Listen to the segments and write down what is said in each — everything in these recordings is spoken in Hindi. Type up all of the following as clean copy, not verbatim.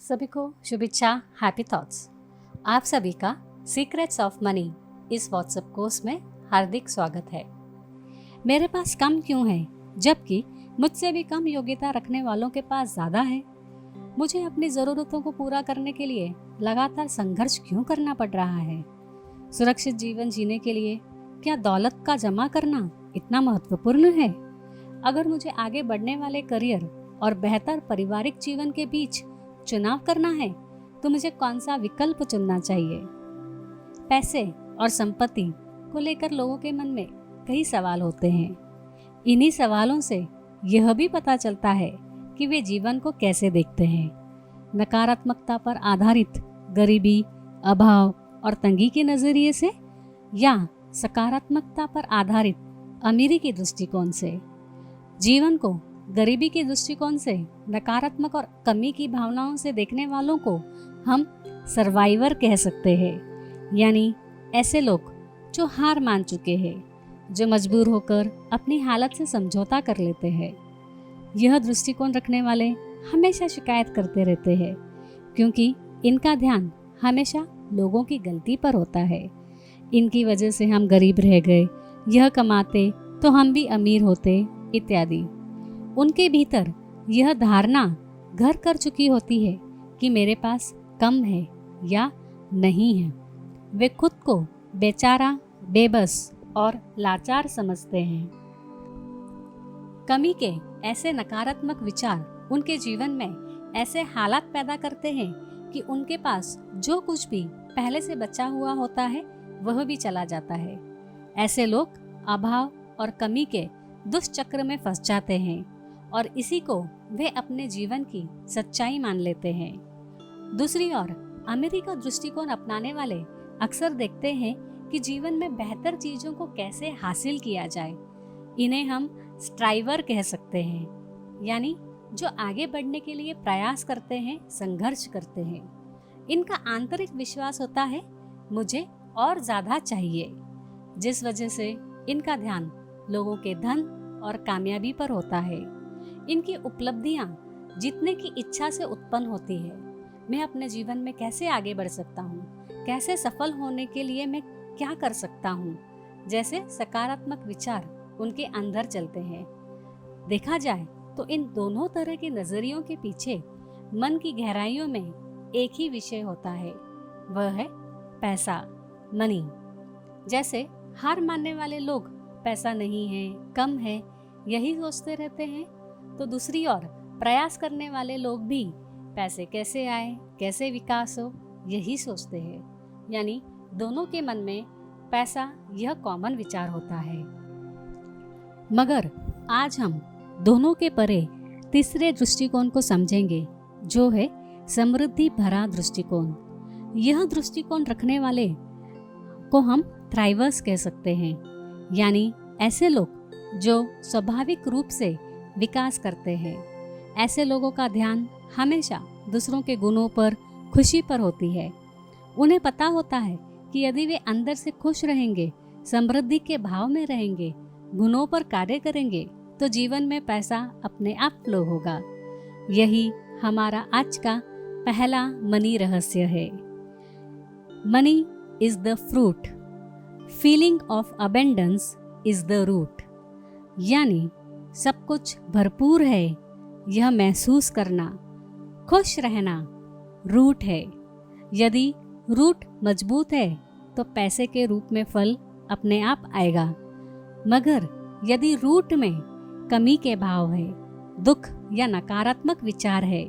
सभी को शुभेच्छा, हैप्पी थॉट्स। आप सभी का सीक्रेट्स ऑफ मनी इस व्हाट्सएप कोर्स में हार्दिक स्वागत है। मेरे पास कम क्यों है जबकि मुझसे भी कम योग्यता रखने वालों के पास ज़्यादा है? मुझे अपनी ज़रूरतों को पूरा करने के लिए लगातार संघर्ष क्यों करना पड़ रहा है? सुरक्षित जीवन जीने के लिए क्या दौलत का जमा करना इतना महत्वपूर्ण है? अगर मुझे आगे बढ़ने वाले करियर और बेहतर पारिवारिक जीवन के बीच चुनाव करना है तो मुझे कौन सा विकल्प चुनना चाहिए? पैसे और संपत्ति को लेकर लोगों के मन में कई सवाल होते हैं। इन्हीं सवालों से यह भी पता चलता है कि वे जीवन को कैसे देखते हैं। नकारात्मकता पर आधारित गरीबी, अभाव और तंगी के नजरिए से या सकारात्मकता पर आधारित अमीरी के दृष्टिकोण से। जीवन को गरीबी के दृष्टिकोण से, नकारात्मक और कमी की भावनाओं से देखने वालों को हम सर्वाइवर कह सकते हैं, यानी ऐसे लोग जो हार मान चुके हैं, जो मजबूर होकर अपनी हालत से समझौता कर लेते हैं। यह दृष्टिकोण रखने वाले हमेशा शिकायत करते रहते हैं क्योंकि इनका ध्यान हमेशा लोगों की गलती पर होता है। इनकी वजह से हम गरीब रह गए, यह कमाते तो हम भी अमीर होते इत्यादि। उनके भीतर यह धारणा घर कर चुकी होती है कि मेरे पास कम है या नहीं है। वे खुद को बेचारा, बेबस और लाचार समझते हैं। कमी के ऐसे नकारात्मक विचार उनके जीवन में ऐसे हालात पैदा करते हैं कि उनके पास जो कुछ भी पहले से बचा हुआ होता है वह भी चला जाता है। ऐसे लोग अभाव और कमी के दुष्चक्र में फंस जाते हैं और इसी को वे अपने जीवन की सच्चाई मान लेते हैं। दूसरी ओर अमीरी का दृष्टिकोण अपनाने वाले अक्सर देखते हैं कि जीवन में बेहतर चीजों को कैसे हासिल किया जाए। इन्हें हम स्ट्राइवर कह सकते हैं, यानी जो आगे बढ़ने के लिए प्रयास करते हैं, संघर्ष करते हैं। इनका आंतरिक विश्वास होता है मुझे और ज्यादा चाहिए, जिस वजह से इनका ध्यान लोगों के धन और कामयाबी पर होता है। इनकी उपलब्धियां जीतने की इच्छा से उत्पन्न होती है। मैं अपने जीवन में कैसे आगे बढ़ सकता हूँ, कैसे सफल होने के लिए मैं क्या कर सकता हूँ, जैसे सकारात्मक विचार उनके अंदर चलते हैं। देखा जाए तो इन दोनों तरह के नजरियों के पीछे मन की गहराइयों में एक ही विषय होता है, वह है पैसा, मनी। जैसे हार मानने वाले लोग पैसा नहीं है, कम है, यही सोचते रहते हैं, तो दूसरी ओर प्रयास करने वाले लोग भी पैसे कैसे आए, कैसे विकास हो, यही सोचते हैं। यानी दोनों के मन में पैसा यह कॉमन विचार होता है। मगर आज हम दोनों के परे तीसरे दृष्टिकोण को समझेंगे, जो है समृद्धि भरा दृष्टिकोण। यह दृष्टिकोण रखने वाले को हम थ्राइवर्स कह सकते हैं, यानी ऐसे लोग जो स्वाभाविक रूप से विकास करते हैं। ऐसे लोगों का ध्यान हमेशा दूसरों के गुणों पर, खुशी पर होती है। उन्हें पता होता है कि यदि वे अंदर से खुश रहेंगे, समृद्धि के भाव में रहेंगे, गुणों पर कार्य करेंगे, तो जीवन में पैसा अपने आप फ्लो होगा। यही हमारा आज का पहला मनी रहस्य है। Money is the fruit, feeling of abundance is the root. यानी सब कुछ भरपूर है, यह महसूस करना, खुश रहना रूट है। यदि रूट मजबूत है तो पैसे के रूप में फल अपने आप आएगा। मगर यदि रूट में कमी के भाव है, दुख या नकारात्मक विचार है,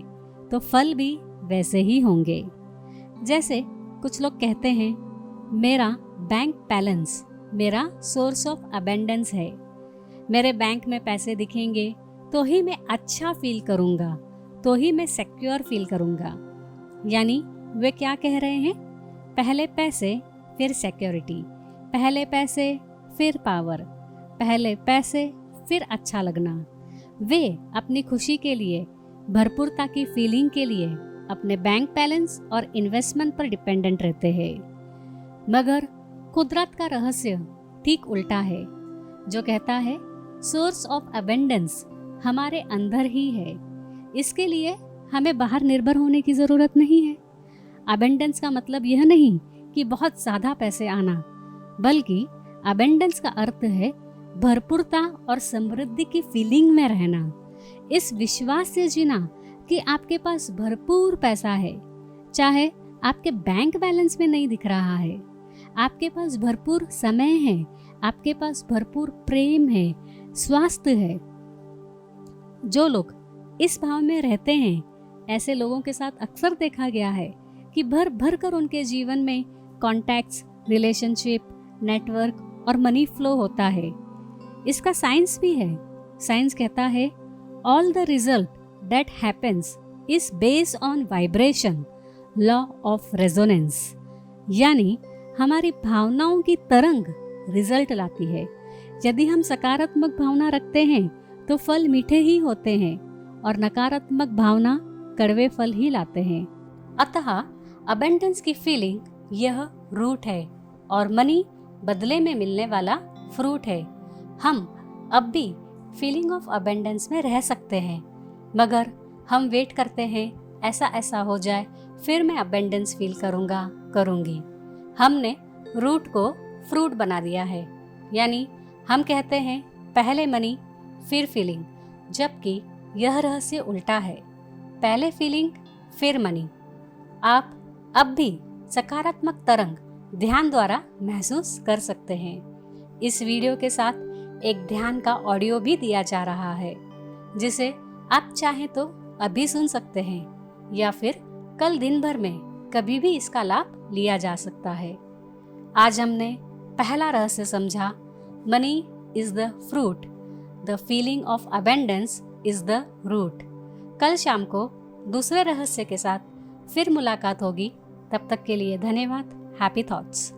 तो फल भी वैसे ही होंगे। जैसे कुछ लोग कहते हैं, मेरा बैंक बैलेंस मेरा सोर्स ऑफ अबेंडेंस है। मेरे बैंक में पैसे दिखेंगे तो ही मैं अच्छा फील करूँगा, तो ही मैं सिक्योर फील करूँगा। यानी वे क्या कह रहे हैं? पहले पैसे फिर सिक्योरिटी, पहले पैसे फिर पावर, पहले पैसे फिर अच्छा लगना। वे अपनी खुशी के लिए, भरपूरता की फीलिंग के लिए अपने बैंक बैलेंस और इन्वेस्टमेंट पर डिपेंडेंट रहते हैं। मगर कुदरत का रहस्य ठीक उल्टा है, जो कहता है सोर्स ऑफ अबेंडेंस हमारे अंदर ही है। इसके लिए हमें बाहर निर्भर होने की ज़रूरत नहीं है। अबेंडेंस का मतलब यह नहीं कि बहुत ज़्यादा पैसे आना, बल्कि अबेंडेंस का अर्थ है भरपूरता और समृद्धि की फीलिंग में रहना, इस विश्वास से जीना कि आपके पास भरपूर पैसा है, चाहे आपके बैंक बैलेंस में नहीं दिख रहा है। आपके पास भरपूर समय है, आपके पास भरपूर प्रेम है, स्वास्थ्य है। जो लोग इस भाव में रहते हैं, ऐसे लोगों के साथ अक्सर देखा गया है कि भर भर कर उनके जीवन में कॉन्टैक्ट्स, रिलेशनशिप, नेटवर्क और मनी फ्लो होता है। इसका साइंस भी है। साइंस कहता है all the result that happens is based on vibration, law of resonance. यानी हमारी भावनाओं की तरंग रिजल्ट लाती है। यदि हम सकारात्मक भावना रखते हैं तो फल मीठे ही होते हैं और नकारात्मक भावना कड़वे फल ही लाते हैं। अतः अबेंडेंस की फीलिंग यह रूट है और मनी बदले में मिलने वाला फ्रूट है। हम अब भी फीलिंग ऑफ अबेंडेंस में रह सकते हैं, मगर हम वेट करते हैं ऐसा हो जाए फिर मैं अबेंडेंस फील करूंगी। हमने रूट को फ्रूट बना दिया है। यानी हम कहते हैं पहले मनी फिर फीलिंग, जबकि यह रहस्य उल्टा है, पहले फीलिंग फिर मनी। आप अब भी सकारात्मक तरंग ध्यान द्वारा महसूस कर सकते हैं। इस वीडियो के साथ एक ध्यान का ऑडियो भी दिया जा रहा है, जिसे आप चाहें तो अभी सुन सकते हैं या फिर कल दिन भर में कभी भी इसका लाभ लिया जा सकता है। आज हमने पहला रहस्य समझा, money is the fruit, the feeling of abundance is the root. कल शाम को दूसरे रहस्य के साथ फिर मुलाकात होगी। तब तक के लिए धन्यवाद। Happy thoughts.